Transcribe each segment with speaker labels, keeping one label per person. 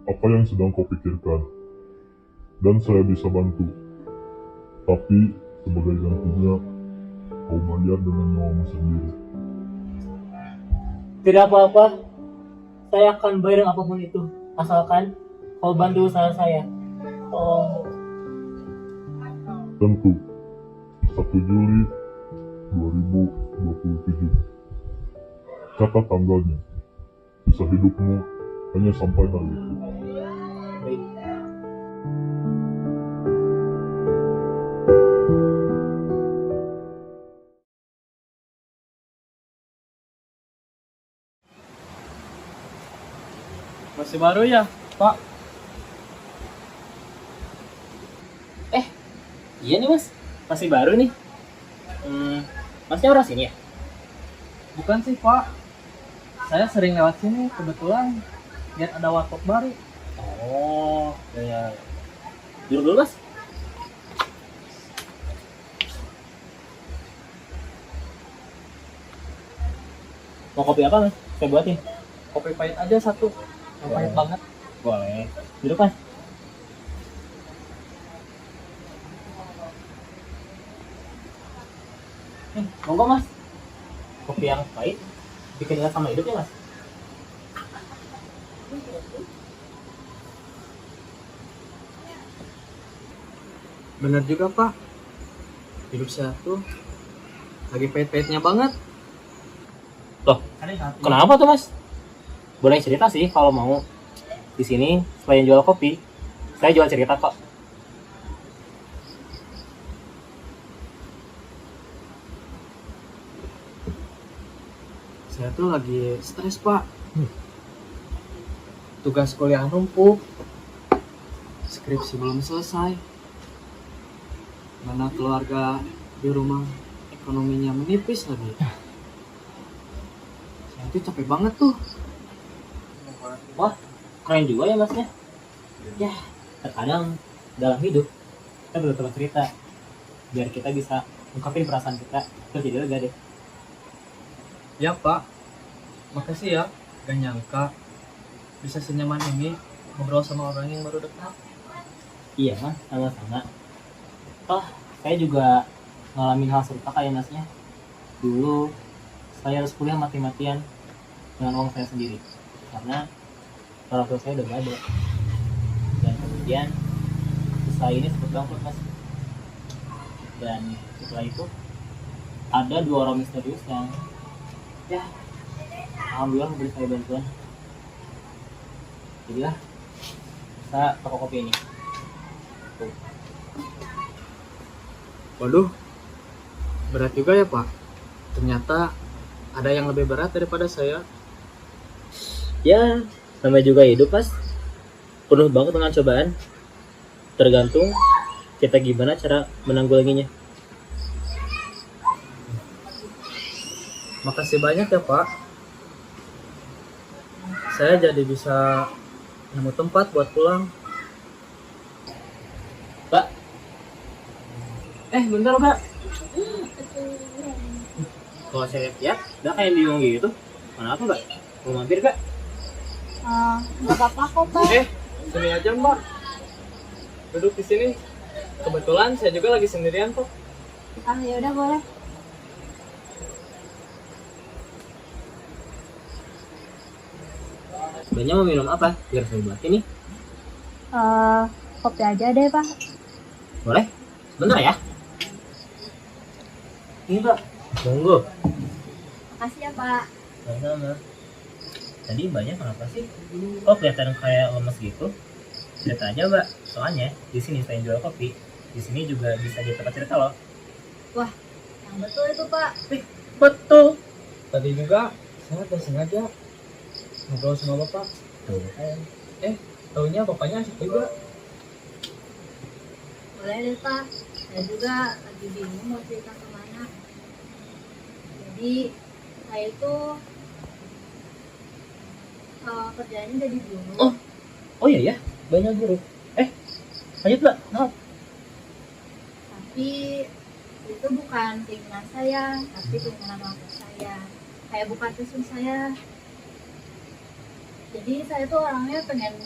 Speaker 1: apa yang sedang kau pikirkan, dan saya bisa bantu. Tapi sebagai gantinya, kau bayar dengan nyawamu sendiri.
Speaker 2: Tidak apa-apa, saya akan bayar apapun itu, asalkan kau bantu usaha saya. Oh,
Speaker 1: Tentu, 1 Juli 2027. Catat tanggalnya. Sisa hidupmu hanya sampai hari itu.
Speaker 2: baik.
Speaker 3: Masih baru ya, Pak?
Speaker 2: Iya nih mas, masih baru nih. Masnya orang sini ya?
Speaker 3: Bukan sih, Pak. Saya sering lewat sini, kebetulan lihat ada warkop baru.
Speaker 2: Oh, ya. Duduk dulu mas. Mau kopi apa mas? Saya buatin.
Speaker 3: Kopi pahit aja satu. Yang pahit banget.
Speaker 2: Boleh. Duduk mas. Monggo mas. Kopi yang pahit bikin ingat sama hidup ya mas.
Speaker 3: Bener juga, Pak. Hidup saya tuh lagi pahit-pahitnya banget.
Speaker 2: Loh, kenapa tuh mas? Boleh cerita sih kalau mau. Di sini selain jual kopi, saya jual cerita kok.
Speaker 3: Saya tuh lagi stres, Pak. Tugas kuliah numpuk. Skripsi belum selesai. Mana keluarga di rumah ekonominya menipis lagi. Saya tuh capek banget tuh.
Speaker 2: Wah, keren juga ya masnya. Ya, terkadang dalam hidup kita perlu teman cerita biar kita bisa ungkapin perasaan kita terus jadi lega deh.
Speaker 3: Ya, Pak. Makasih ya. Gak nyangka bisa senyaman ini ngobrol sama orang yang baru dekat.
Speaker 2: Iya mas, sama-sama. Oh, saya juga ngalamin hal serupa kayak masnya. Dulu saya harus kuliah mati-matian dengan uang saya sendiri karena orang tua saya udah gak ada. Dan kemudian usaha ini sempat bangkrut mas. Dan setelah itu ada 2 orang misterius yang ya alhamdulillah memberi saya bantuan. Jadilah saya toko kopi ini. Tuh.
Speaker 3: Waduh, berat juga ya, Pak. Ternyata ada yang lebih berat daripada saya.
Speaker 2: Ya, namanya juga hidup mas, penuh banget dengan cobaan. Tergantung kita gimana cara menanggulanginya.
Speaker 3: Makasih banyak ya, Pak. Saya jadi bisa nemu tempat buat pulang.
Speaker 2: Pak, bentar pak. Kalau saya lihat, udah kayak bingung gitu. Kenapa pak? Mau mampir kak?
Speaker 4: Nggak apa-apa kok Pak.
Speaker 3: Sini aja, Mbak. Duduk di sini. Kebetulan saya juga lagi sendirian kok.
Speaker 4: Ya udah boleh.
Speaker 2: Sebenarnya mau minum apa? Biar saya buat ini.
Speaker 4: Kopi aja deh Pak.
Speaker 2: Boleh? Bentar ya. Ini pak. Monggo.
Speaker 4: Makasih ya Pak.
Speaker 2: Sama-sama. Tadi mbaknya kenapa sih? Kok kelihatan kayak lemes gitu? Cerita aja mbak. Soalnya di sini saya jual kopi. Di sini juga bisa jadi tempat cerita loh.
Speaker 4: Wah, yang betul itu Pak.
Speaker 2: Betul.
Speaker 3: Tadi juga saya udah sengaja ngobrol sama Bapak.
Speaker 2: Tuh kan.
Speaker 3: Taunya Bapaknya asik juga.
Speaker 4: Boleh deh Pak. Saya juga lagi bingung mau cerita kemana. Jadi saya itu kerjaannya jadi guru.
Speaker 2: Oh iya ya, banyak guru. Lanjut mbak. Nah,
Speaker 4: Tapi itu bukan keinginan saya, tapi keinginan orang tua saya. Kayak bukan passion saya. Jadi saya tuh orangnya pengen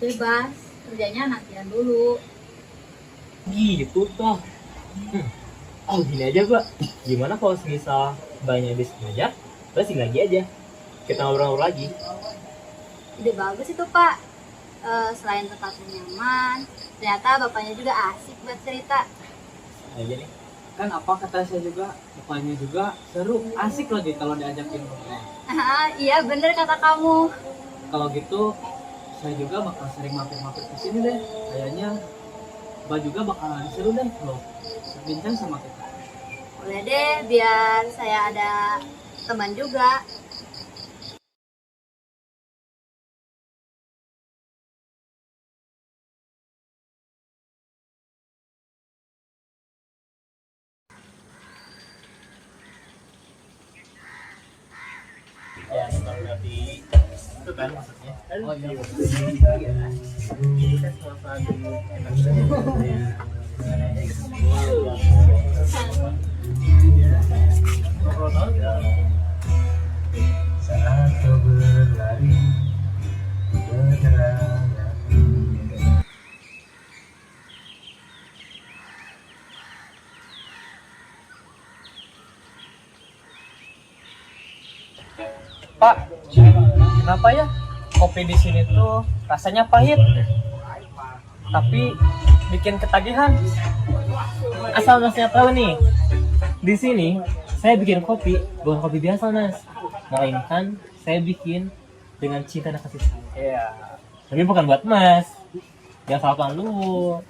Speaker 4: Bebas, kerjanya nantian dulu.
Speaker 2: Gitu toh. Oh gini aja Mbak, gimana kalau semisal banyak habis ngajar, terus sini lagi aja, kita ngobrol-ngobrol lagi.
Speaker 4: Ide bagus itu Pak. Selain tempatnya nyaman, ternyata bapaknya juga asik buat cerita.
Speaker 2: Aja nih.
Speaker 3: Kan apa kata saya juga, bapaknya juga seru, asik lagi kalau diajakin ngobrol.
Speaker 4: Iya bener kata kamu.
Speaker 3: Kalau gitu saya juga bakal sering mampir-mampir ke sini deh. Kayaknya Mbak juga bakalan seru deh kalau bincang sama kita.
Speaker 4: Boleh deh, biar saya ada teman juga.
Speaker 2: Ya, berarti itu kan maksudnya.
Speaker 3: Oh iya.
Speaker 2: Ini kan salah satu
Speaker 5: Saat kau berlari bergerak.
Speaker 3: Pak, kenapa ya kopi di sini tuh rasanya pahit, tapi bikin ketagihan?
Speaker 2: Asal masnya tahu nih, di sini saya bikin kopi bukan kopi biasa mas, melainkan saya bikin dengan cinta dan kasih sayang.
Speaker 3: Iya.
Speaker 2: Tapi bukan buat mas, yang salahkan lu.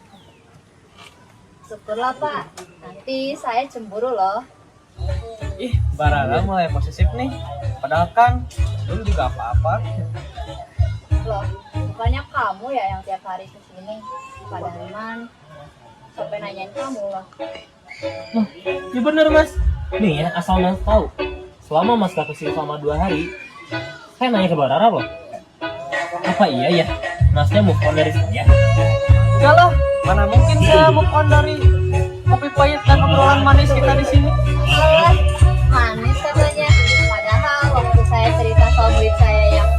Speaker 4: Syukurlah Pak, nanti saya cemburu loh.
Speaker 3: Ih, Barara mulai posesif nih. Padahal kan belum juga apa-apa.
Speaker 4: Loh, bukannya kamu ya yang tiap hari kesini? Padahal man, sampai nanyain kamu loh.
Speaker 2: Ya bener mas, nih ya asal mas tahu, selama mas gak kesini selama 2 hari, saya nanya ke Barara loh, apa iya ya masnya move on dari saya?
Speaker 3: Enggak lah, mana mungkin saya move on dari kopi pahit dan obrolan manis kita di sini.
Speaker 4: Alah, manis katanya. Padahal waktu saya cerita soal murid saya yang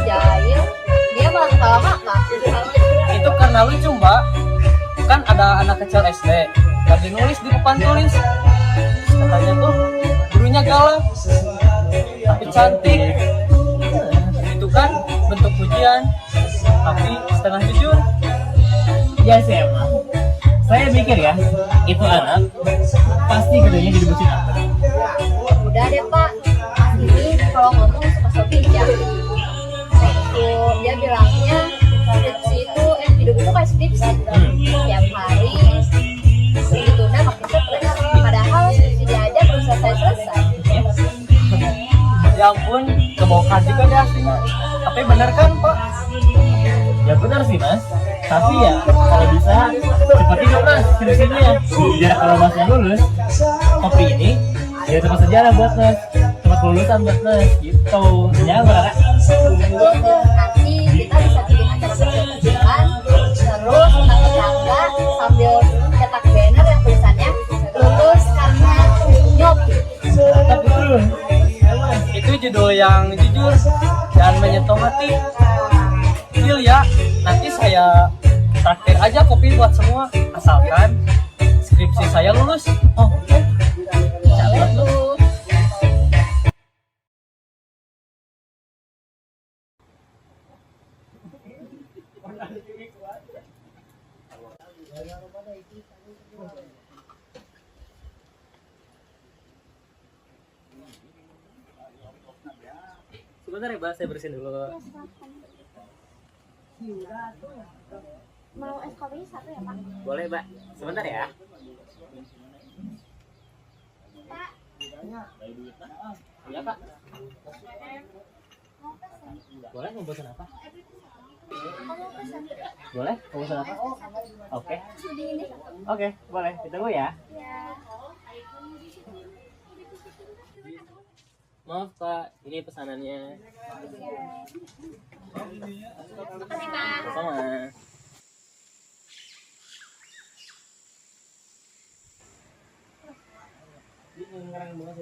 Speaker 4: jahil, dia malah ketawa ngakak.
Speaker 3: Itu karena lucu, Mbak. Kan ada anak kecil SD lagi nulis di papan tulis. Katanya tuh gurunya galak, tapi cantik. Itu kan bentuk pujian, tapi setengah jujur.
Speaker 2: Ya sih emang, saya mikir ya, itu anak pasti gedenya jadi besi apa?
Speaker 4: Udah deh Pak, Mas ini kalau ngomong suka so bijak. Waktu dia bilangnya skripsi itu, hidup itu kayak skripsi. Tiap hari ditunda makin stres. Padahal skripsi dia aja belum selesai-selesai.
Speaker 3: Ya ampun, kebohongan juga deh aslinya. Tapi bener kan, Pak?
Speaker 2: Ya benar sih mas, tapi ya kalau bisa seperti itu mas skripsinya. Biar kalau masnya lulus, kopi ini ya tempat sejarah buat mas, tempat kelulusan buat mas, gitu. Ya Barara.
Speaker 4: Betul tuh, nanti kita bisa bikin acara kecil-kecilan, terus tetangga sambil cetak banner yang tulisannya lulus karena nyopi.
Speaker 2: Tapi betul.
Speaker 3: Itu judul yang jujur dan menyentuh hati. Deal ya, nanti saya traktir aja kopi buat semua, asalkan skripsi saya lulus.
Speaker 2: Oh, catat lu. Sebentar ya, Mbak, saya bersihin dulu.
Speaker 4: Mau es kopi satu ya Pak?
Speaker 2: Boleh, Mbak. Sebentar ya.
Speaker 4: Pak,
Speaker 2: Iya, Pak. Boleh mau pesan apa?
Speaker 4: kamu pesan
Speaker 2: Boleh, mau pesan apa? Oke.
Speaker 4: sudi ini?
Speaker 2: Oke, boleh. Ditunggu ya.
Speaker 4: Ya.
Speaker 2: Maaf, Pak. Ini pesanannya.
Speaker 4: Makasih Pak.
Speaker 2: Sama.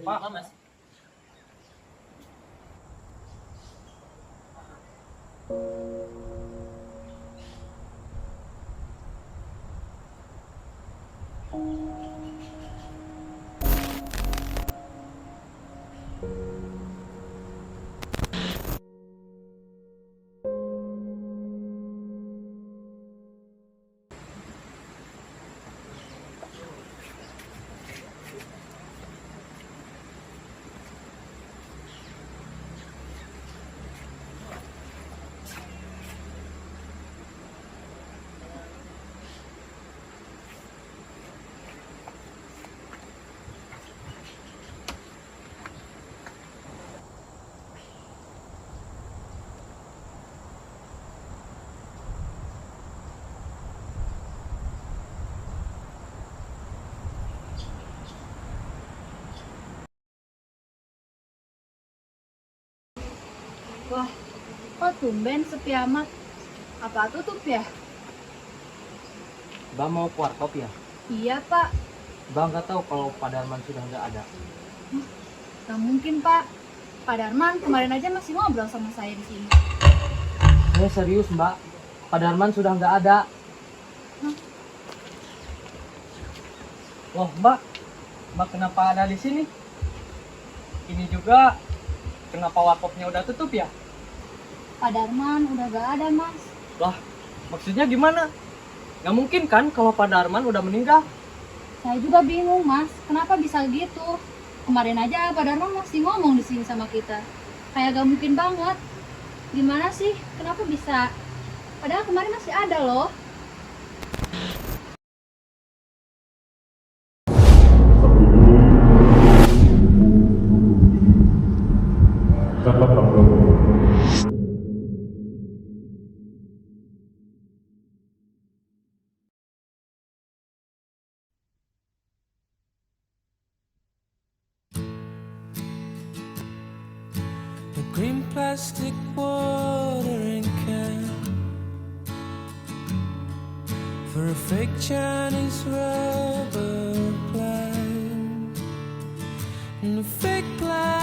Speaker 2: Pak, Mas.
Speaker 4: Wah, kok tumben sepi amat? Apa tutup ya?
Speaker 3: Bang mau ke warkop ya?
Speaker 4: Iya, Pak.
Speaker 3: Bang nggak tahu kalau Pak Darman sudah nggak ada.
Speaker 4: Gak mungkin, Pak. Pak Darman kemarin aja masih ngobrol sama saya di sini.
Speaker 3: Saya serius Mbak, Pak Darman sudah nggak ada. Loh Mbak kenapa ada di sini? Ini juga kenapa warkopnya udah tutup ya?
Speaker 4: Pak Darman udah gak ada, Mas.
Speaker 3: Lah, maksudnya gimana? Nggak mungkin kan kalau Pak Darman udah meninggal?
Speaker 4: Saya juga bingung, Mas. Kenapa bisa gitu? Kemarin aja Pak Darman masih ngomong di sini sama kita. Kayak gak mungkin banget. Gimana sih? Kenapa bisa? Padahal kemarin masih ada loh.
Speaker 1: Tapi ini catat tanggal.
Speaker 5: A green plastic watering can for a fake Chinese rubber plant and a fake plastic